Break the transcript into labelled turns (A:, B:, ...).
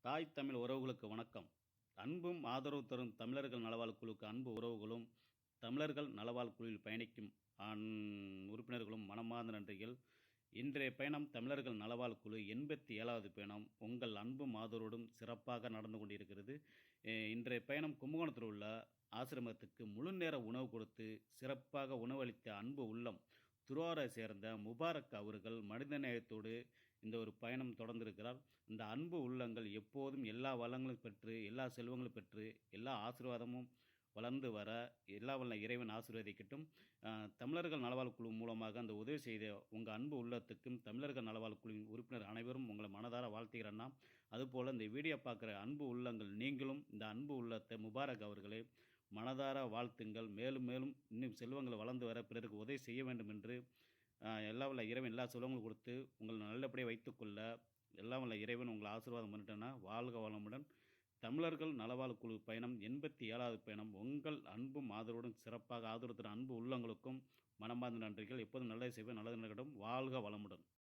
A: தாய் தமிழ் உறவுகளுக்கு வணக்கம். அன்பும் ஆதரவு தரும் தமிழர்கள் நலவாழ்வு குழுவுக்கு அன்பு உறவுகளும், தமிழர்கள் நலவாழ்வு குழுவில் பயணிக்கும் உறுப்பினர்களும் மனமார்ந்த நன்றிகள். இன்றைய பயணம் தமிழர்கள் நலவாழ்வு குழு 87வது பயணம் உங்கள் அன்பும் ஆதரவோடும் சிறப்பாக நடந்து கொண்டிருக்கிறது. இன்றைய பயணம் கும்பகோணத்தில் உள்ள ஆசிரமத்துக்கு முழு நேர உணவு கொடுத்து சிறப்பாக உணவளித்த அன்பு உள்ளம் திருவாரூரை சேர்ந்த முபாரக் அவர்கள் மனிதநேயத்தோடு இந்த ஒரு பயணம் தொடர்ந்திருக்கிறார். இந்த அன்பு உள்ளங்கள் எப்போதும் எல்லா வளங்களும் பெற்று, எல்லா செல்வங்களும் பெற்று, எல்லா ஆசீர்வாதமும் வளர்ந்து வர எல்லா வல்ல இறைவன் ஆசீர்வதிக்கட்டும். தமிழர்கள் நலவாழ்வு குழு மூலமாக அந்த உதவி செய்த உங்கள் அன்பு உள்ளத்துக்கும் தமிழர்கள் நலவாழ்வு குழுவின் உறுப்பினர் அனைவரும் உங்களை மனதார வாழ்த்துகிறேன்னா. அதுபோல் இந்த வீடியோ பார்க்குற அன்பு உள்ளங்கள் நீங்களும் இந்த அன்பு உள்ளத்தை முபாரக் அவர்களே மனதார வாழ்த்துங்கள். மேலும் மேலும் இன்னும் செல்வங்கள் வளர்ந்து வர பிறருக்கு உதவி செய்ய வேண்டும் என்று எல்லா வல்ல இறைவன் எல்லா செல்வங்களும் கொடுத்து உங்களை நல்லபடியாக வைத்துக்கொள்ள எல்லாம் வல்ல இறைவன் உங்களை ஆசீர்வாதம் பண்ணிட்டேன்னா வாழ்க வளமுடன். தமிழர்கள் நலவாழ்வு குழு பயணம் 87வது பயணம் உங்கள் அன்பும் ஆதரவுடன் சிறப்பாக ஆதரவு தரும் அன்பு உள்ளங்களுக்கும் மனமார்ந்த நன்றிகள். எப்போதும் நல்லது செய்வேன், நல்லது நடக்கட்டும். வாழ்க வளமுடன்.